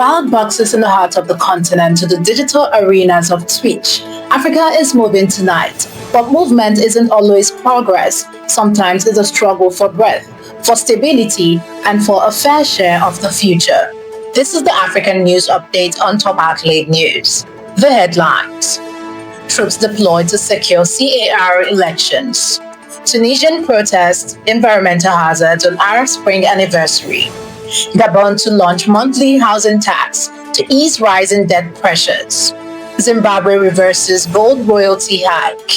ballot boxes in the heart of the continent to the digital arenas of Twitch, Africa is moving tonight. But movement isn't always progress. Sometimes it's a struggle for breath, for stability, and for a fair share of the future. This is the African News Update on Top Accolade News. The headlines. Troops deployed to secure CAR elections. Tunisian protests, environmental hazards on Arab Spring anniversary. Gabon to launch monthly housing tax to ease rising debt pressures. Zimbabwe reverses gold royalty hike.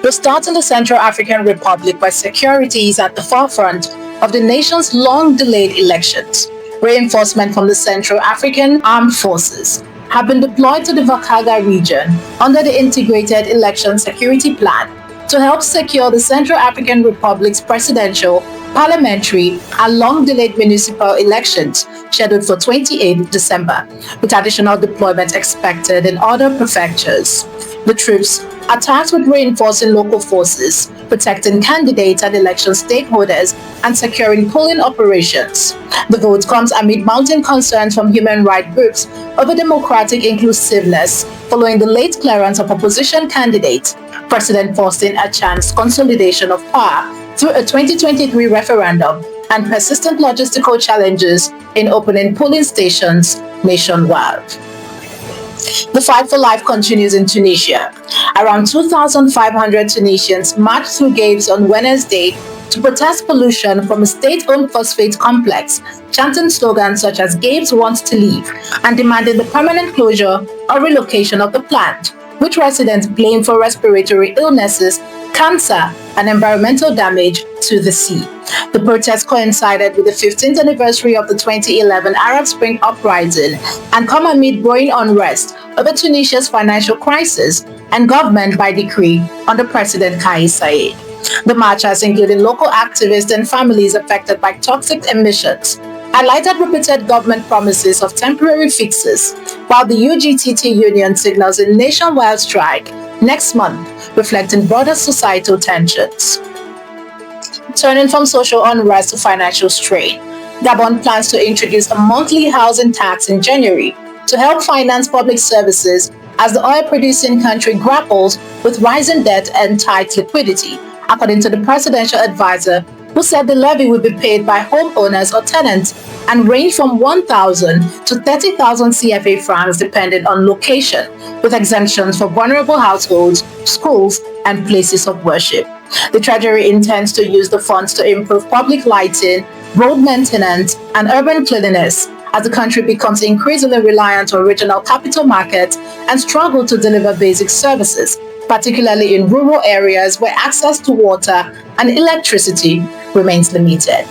We start in the Central African Republic where security is at the forefront of the nation's long-delayed elections. Reinforcement from the Central African Armed Forces have been deployed to the Vakaga region under the Integrated Election Security Plan to help secure the Central African Republic's presidential, parliamentary, and long-delayed municipal elections scheduled for 28 December, with additional deployment expected in other prefectures. The troops are tasked with reinforcing local forces, protecting candidates and election stakeholders, and securing polling operations. The vote comes amid mounting concerns from human rights groups over democratic inclusiveness following the late clearance of opposition candidate, President Faustin Archange's consolidation of power through a 2023 referendum and persistent logistical challenges in opening polling stations nationwide. The fight for life continues in Tunisia. Around 2,500 Tunisians marched through Gabes on Wednesday to protest pollution from a state-owned phosphate complex, chanting slogans such as "Gabes wants to leave" and demanding the permanent closure or relocation of the plant, which residents blame for respiratory illnesses, cancer, and environmental damage to the sea. The protest coincided with the 15th anniversary of the 2011 Arab Spring uprising and come amid growing unrest over Tunisia's financial crisis and government by decree under President Kais Saied. The marchers, including local activists and families affected by toxic emissions, highlighted repeated government promises of temporary fixes, while the UGTT union signals a nationwide strike next month, reflecting broader societal tensions. Turning from social unrest to financial strain, Gabon plans to introduce a monthly housing tax in January to help finance public services as the oil-producing country grapples with rising debt and tight liquidity, according to the presidential advisor, who said the levy will be paid by homeowners or tenants and range from 1,000 to 30,000 CFA francs depending on location, with exemptions for vulnerable households, schools, and places of worship. The Treasury intends to use the funds to improve public lighting, road maintenance, and urban cleanliness as the country becomes increasingly reliant on regional capital markets and struggles to deliver basic services, particularly in rural areas where access to water and electricity remains limited.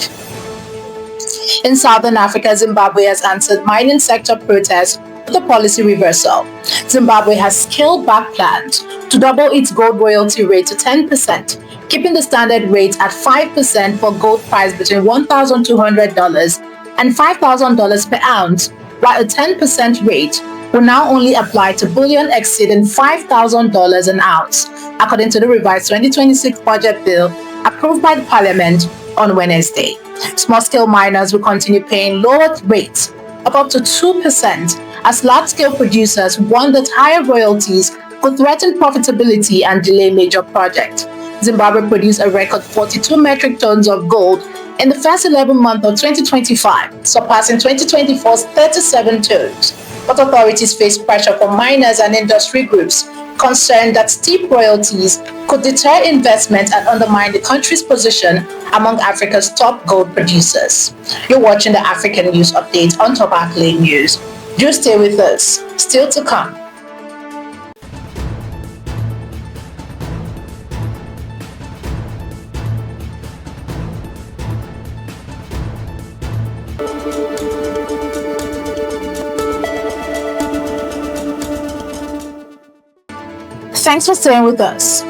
In southern Africa, Zimbabwe has answered mining sector protests with a policy reversal. Zimbabwe has scaled back plans to double its gold royalty rate to 10%, keeping the standard rate at 5% for gold price between $1,200 and $5,000 per ounce, while a 10% rate will now only apply to bullion exceeding $5,000 an ounce, according to the revised 2026 budget bill approved by the Parliament on Wednesday. Small-scale miners will continue paying lower rates of up to 2% as large-scale producers warn that higher royalties could threaten profitability and delay major projects. Zimbabwe produced a record 42 metric tons of gold in the first 11 months of 2025, surpassing 2024's 37 tons. But authorities face pressure from miners and industry groups concerned that steep royalties could deter investment and undermine the country's position among Africa's top gold producers. You're watching the African News Update on Top Accolade News. Do stay with us. Still to come. Thanks for staying with us.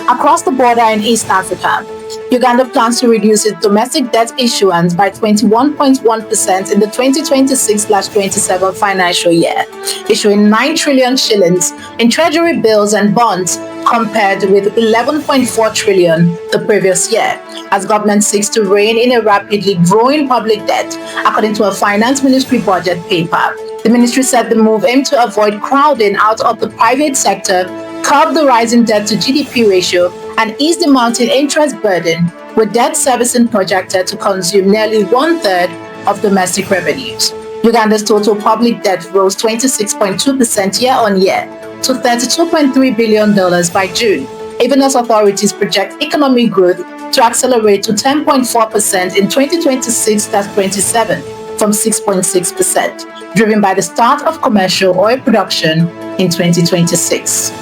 Across the border in East Africa, Uganda plans to reduce its domestic debt issuance by 21.1% in the 2026/27 financial year, issuing 9 trillion shillings in treasury bills and bonds compared with 11.4 trillion the previous year, as government seeks to rein in a rapidly growing public debt, according to a finance ministry budget paper. The ministry said the move aimed to avoid crowding out of the private sector, curb the rising debt to GDP ratio, and ease the mounting interest burden, with debt servicing projected to consume nearly one-third of domestic revenues. Uganda's total public debt rose 26.2% year-on-year to $32.3 billion by June, even as authorities project economic growth to accelerate to 10.4% in 2026-27 from 6.6%, driven by the start of commercial oil production in 2026.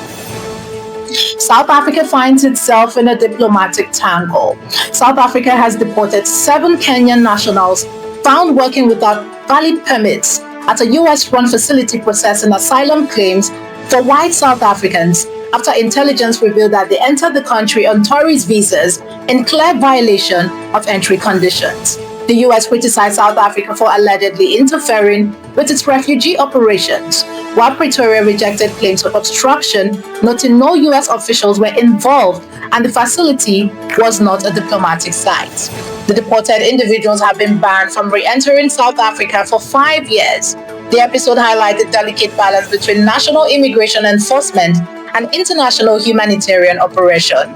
South Africa finds itself in a diplomatic tangle. South Africa has deported 7 Kenyan nationals found working without valid permits at a US-run facility processing asylum claims for white South Africans after intelligence revealed that they entered the country on tourist visas in clear violation of entry conditions. The US criticized South Africa for allegedly interfering with its refugee operations, while Pretoria rejected claims of obstruction, noting no US officials were involved and the facility was not a diplomatic site. The deported individuals have been banned from re-entering South Africa for 5 years. The episode highlighted the delicate balance between national immigration enforcement and international humanitarian operation.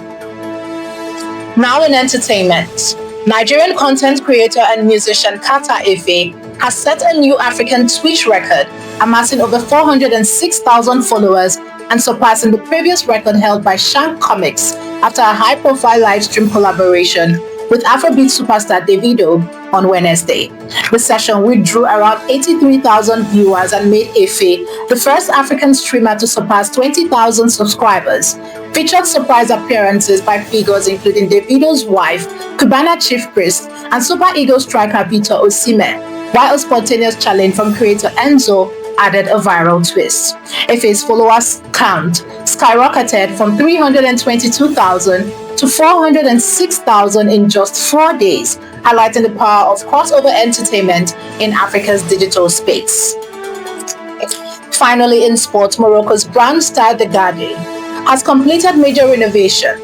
Now in entertainment. Nigerian content creator and musician Carter Efe has set a new African Twitch record, amassing over 406,000 followers and surpassing the previous record held by Shank Comics after a high-profile livestream collaboration with Afrobeat superstar Davido on Wednesday. The session, which drew around 83,000 viewers and made Efe the first African streamer to surpass 20,000 subscribers, featured surprise appearances by figures including Davido's wife, Cubana Chief Priest, and Super Eagles striker Victor Osimhen, while a spontaneous challenge from creator Enzo added a viral twist. Efe's followers count skyrocketed from 322,000 to 406,000 in just 4 days, highlighting the power of crossover entertainment in Africa's digital space. Finally, in sports, Morocco's brand Stade Agadir has completed major renovation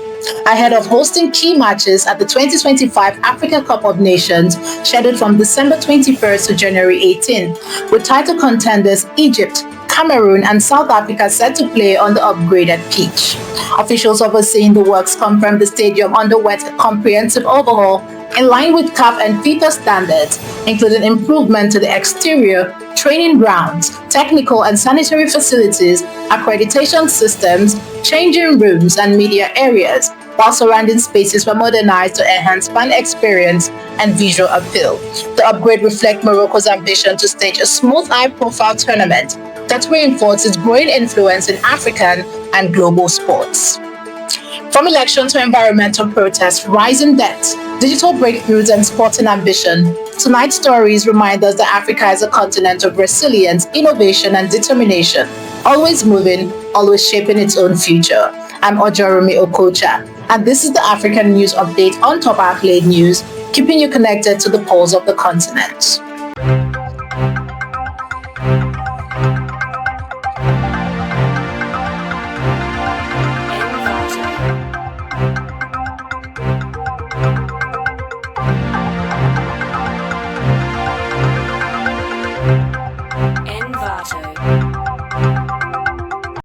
ahead of hosting key matches at the 2025 Africa Cup of Nations, scheduled from December 21st to January 18th, with title contenders Egypt, Cameroon, and South Africa set to play on the upgraded pitch. Officials overseeing the works confirmed the stadium underwent a comprehensive overhaul in line with CAF and FIFA standards, including improvement to the exterior, training grounds, technical and sanitary facilities, accreditation systems, changing rooms, and media areas, while surrounding spaces were modernized to enhance fan experience and visual appeal. The upgrade reflects Morocco's ambition to stage a smooth, high-profile tournament that reinforces growing influence in African and global sports. From election to environmental protests, rising debt, digital breakthroughs, and sporting ambition, tonight's stories remind us that Africa is a continent of resilience, innovation, and determination, always moving, always shaping its own future. I'm Ojoromi Okocha, and this is the African News Update on Top Accolade News, keeping you connected to the pulse of the continent.